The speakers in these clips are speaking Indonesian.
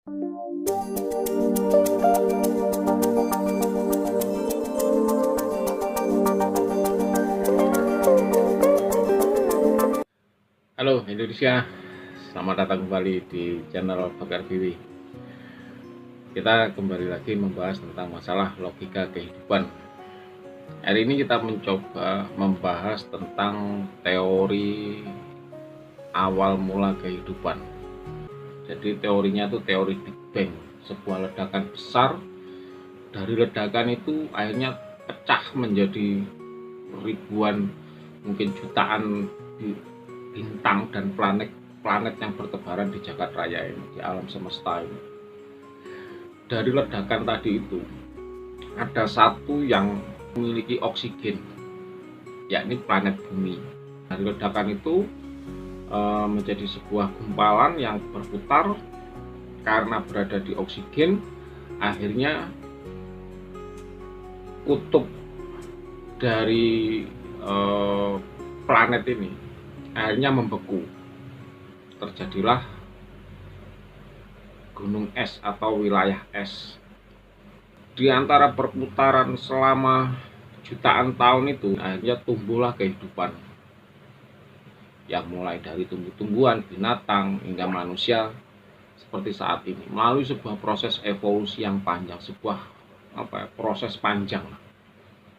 Halo Indonesia, selamat datang kembali di channel Bakar Viwi. Kita kembali lagi membahas tentang masalah logika kehidupan. Hari ini kita mencoba membahas tentang teori awal mula kehidupan. Jadi teorinya itu teori Big Bang, sebuah ledakan besar. Dari ledakan itu akhirnya pecah menjadi ribuan, mungkin jutaan bintang dan planet yang bertebaran di jagat raya ini, di alam semesta ini. Dari ledakan tadi itu ada satu yang memiliki oksigen, yakni planet bumi. Dari ledakan itu menjadi sebuah gumpalan yang berputar karena berada di oksigen. Akhirnya kutub dari planet ini akhirnya membeku. Terjadilah gunung es atau wilayah es. Di antara perputaran selama jutaan tahun itu akhirnya tumbuhlah kehidupan, yang mulai dari tumbuh-tumbuhan, binatang, hingga manusia seperti saat ini, melalui sebuah proses evolusi yang panjang, sebuah proses panjang.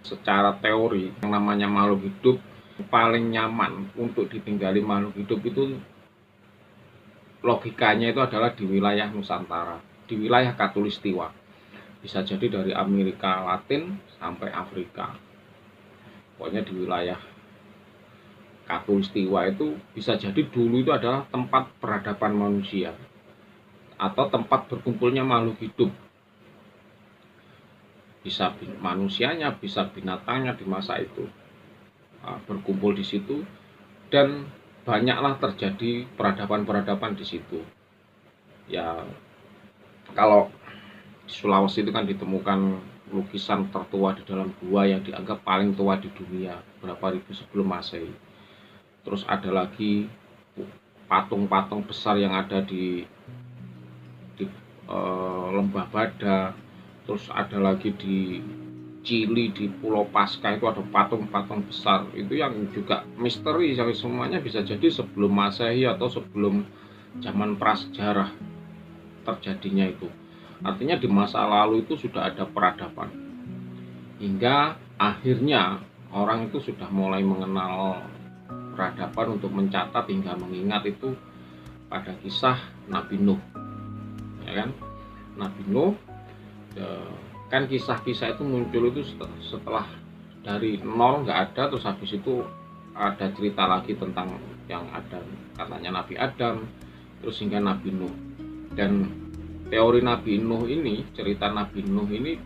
Secara teori, yang namanya makhluk hidup paling nyaman untuk ditinggali makhluk hidup itu logikanya itu adalah di wilayah Nusantara, di wilayah Katulistiwa. Bisa jadi dari Amerika Latin sampai Afrika. Pokoknya di wilayah Katulistiwa itu bisa jadi dulu itu adalah tempat peradaban manusia atau tempat berkumpulnya makhluk hidup. Bisa manusianya, bisa binatangnya di masa itu berkumpul di situ, dan banyaklah terjadi peradaban-peradaban di situ. Ya, kalau di Sulawesi itu kan ditemukan lukisan tertua di dalam gua yang dianggap paling tua di dunia berapa ribu sebelum Masehi. Terus ada lagi patung-patung besar yang ada di Lembah Bada. Terus ada lagi di Chili, di Pulau Pasca itu ada patung-patung besar, itu yang juga misteri, yang semuanya bisa jadi sebelum Masehi atau sebelum zaman prasejarah terjadinya itu. Artinya di masa lalu itu sudah ada peradaban, hingga akhirnya orang itu sudah mulai mengenal peradaban untuk mencatat hingga mengingat itu pada kisah Nabi Nuh, ya kan? Nabi Nuh, kan kisah-kisah itu muncul itu setelah dari nol nggak ada, terus habis itu ada cerita lagi tentang yang ada, katanya Nabi Adam, terus hingga Nabi Nuh. Dan teori Nabi Nuh ini, cerita Nabi Nuh ini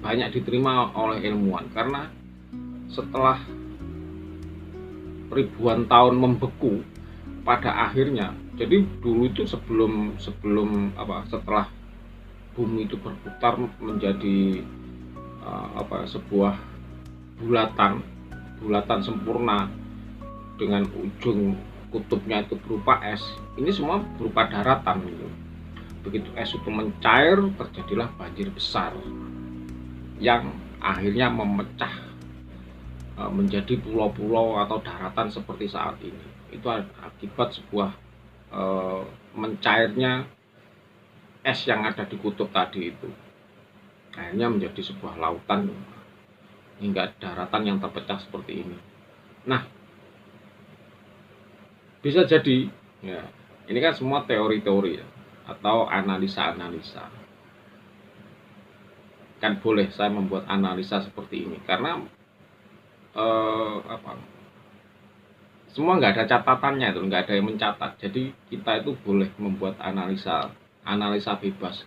banyak diterima oleh ilmuwan karena setelah ribuan tahun membeku, pada akhirnya, jadi dulu itu setelah bumi itu berputar menjadi sebuah bulatan sempurna dengan ujung kutubnya itu berupa es. Ini semua berupa daratan gitu. Begitu es itu mencair, terjadilah banjir besar yang akhirnya memecah menjadi pulau-pulau atau daratan seperti saat ini. Itu akibat sebuah mencairnya es yang ada di kutub tadi itu. Akhirnya menjadi sebuah lautan hingga daratan yang terpecah seperti ini. Nah, bisa jadi ya, ini kan semua teori-teori ya, atau analisa-analisa. Kan boleh saya membuat analisa seperti ini karena semua nggak ada catatannya, itu nggak ada yang mencatat. Jadi kita itu boleh membuat analisa bebas.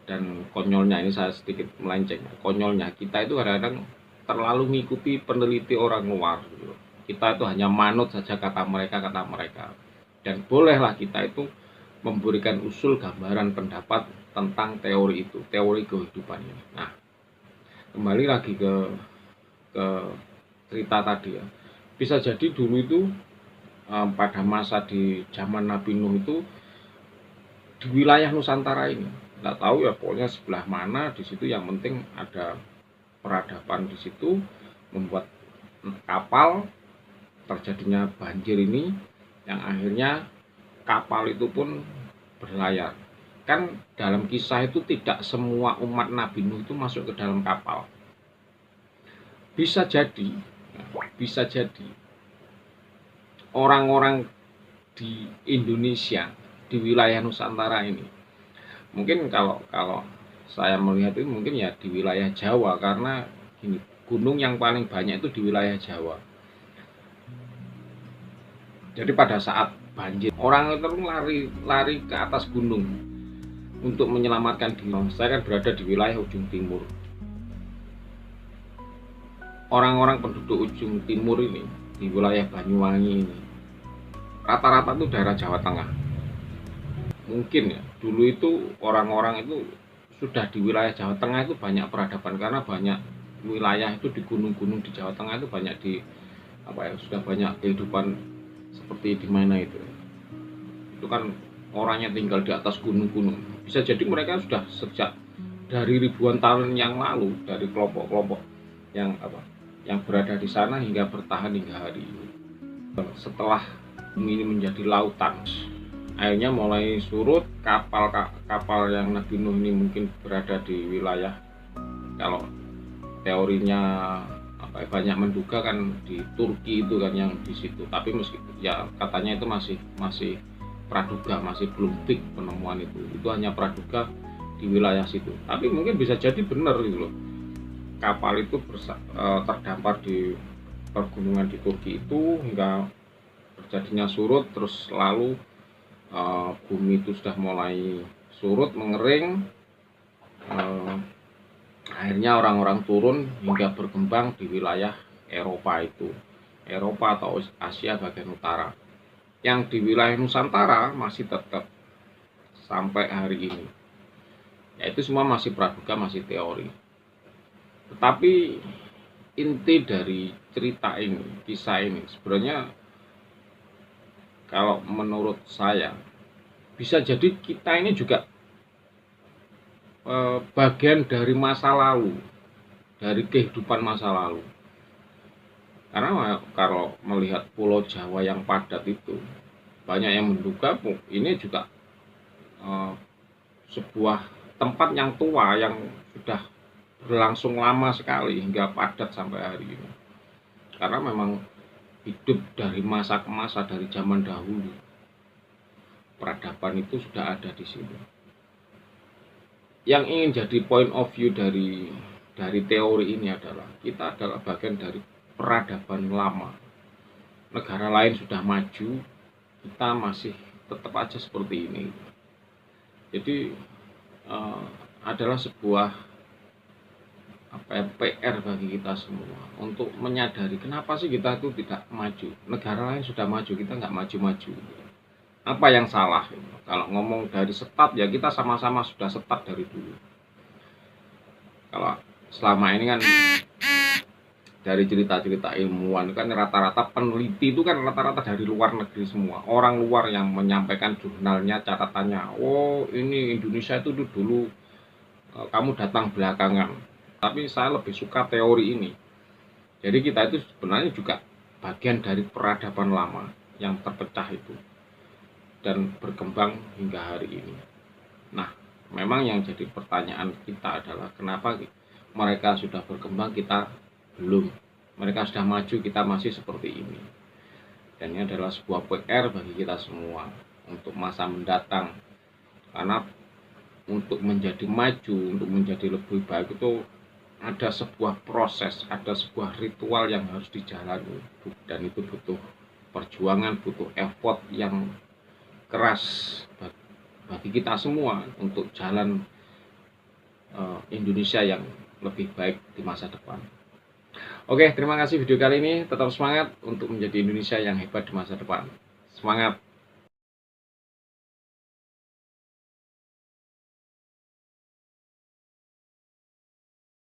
Dan konyolnya, ini saya sedikit melenceng, konyolnya kita itu kadang-kadang terlalu mengikuti peneliti orang luar gitu. Kita itu hanya manut saja kata mereka, dan bolehlah kita itu memberikan usul, gambaran, pendapat tentang teori itu, teori kehidupan ini. Nah, kembali lagi ke cerita tadi ya, bisa jadi dulu itu pada masa di zaman Nabi Nuh itu di wilayah Nusantara ini. Nggak tahu ya, pokoknya sebelah mana di situ, yang penting ada peradaban di situ, membuat kapal, terjadinya banjir ini, yang akhirnya kapal itu pun berlayar. Kan dalam kisah itu tidak semua umat Nabi Nuh itu masuk ke dalam kapal. Bisa jadi orang-orang di Indonesia, di wilayah Nusantara ini, mungkin kalau saya melihat itu mungkin ya di wilayah Jawa, karena gini, gunung yang paling banyak itu di wilayah Jawa. Jadi pada saat banjir, orang itu lari ke atas gunung untuk menyelamatkan diri. Saya kan berada di wilayah ujung timur. Orang-orang penduduk ujung timur ini, di wilayah Banyuwangi ini, rata-rata itu daerah Jawa Tengah. Mungkin ya, dulu itu orang-orang itu sudah di wilayah Jawa Tengah itu banyak peradaban, karena banyak wilayah itu di gunung-gunung di Jawa Tengah itu banyak sudah banyak kehidupan seperti di mana itu kan orangnya tinggal di atas gunung-gunung. Bisa jadi mereka sudah sejak dari ribuan tahun yang lalu, dari kelompok-kelompok yang berada di sana hingga bertahan hingga hari ini. Setelah ini menjadi lautan, airnya mulai surut, kapal yang Nabi Nuh ini mungkin berada di wilayah, kalau teorinya banyak menduga kan di Turki itu kan yang di situ, tapi meskipun ya katanya itu masih praduga, masih belum fix penemuan itu hanya praduga di wilayah situ. Tapi mungkin bisa jadi benar gitu loh, kapal itu terdampar di pergunungan di Turki itu hingga terjadinya surut, terus lalu bumi itu sudah mulai surut, mengering, akhirnya orang-orang turun hingga berkembang di wilayah Eropa atau Asia bagian utara. Yang di wilayah Nusantara masih tetap sampai hari ini. Ya itu semua masih praduga, masih teori. Tetapi inti dari cerita ini, kisah ini sebenarnya kalau menurut saya bisa jadi kita ini juga bagian dari masa lalu, dari kehidupan masa lalu. Karena kalau melihat Pulau Jawa yang padat itu, banyak yang menduga ini juga sebuah tempat yang tua, yang sudah berlangsung lama sekali hingga padat sampai hari ini. Karena memang hidup dari masa ke masa, dari zaman dahulu, peradaban itu sudah ada di sini. Yang ingin jadi point of view dari teori ini adalah kita adalah bagian dari peradaban lama. Negara lain sudah maju, kita masih tetap aja seperti ini. Jadi adalah sebuah PR bagi kita semua untuk menyadari kenapa sih kita itu tidak maju. Negara lain sudah maju, kita nggak maju-maju. Apa yang salah? Kalau ngomong dari start ya kita sama-sama sudah start dari dulu. Kalau selama ini kan dari cerita-cerita ilmuwan kan rata-rata peneliti itu kan rata-rata dari luar negeri semua. Orang luar yang menyampaikan jurnalnya, catatannya. Oh ini Indonesia itu dulu kamu datang belakangan. Tapi saya lebih suka teori ini. Jadi kita itu sebenarnya juga bagian dari peradaban lama yang terpecah itu dan berkembang hingga hari ini. Nah, memang yang jadi pertanyaan kita adalah kenapa mereka sudah berkembang, kita belum. Mereka sudah maju, kita masih seperti ini. Dan ini adalah sebuah PR bagi kita semua untuk masa mendatang. Karena untuk menjadi maju, untuk menjadi lebih baik itu ada sebuah proses, ada sebuah ritual yang harus dijalani. Dan itu butuh perjuangan, butuh effort yang keras bagi kita semua untuk jalan Indonesia yang lebih baik di masa depan. Oke, terima kasih video kali ini. Tetap semangat untuk menjadi Indonesia yang hebat di masa depan. Semangat!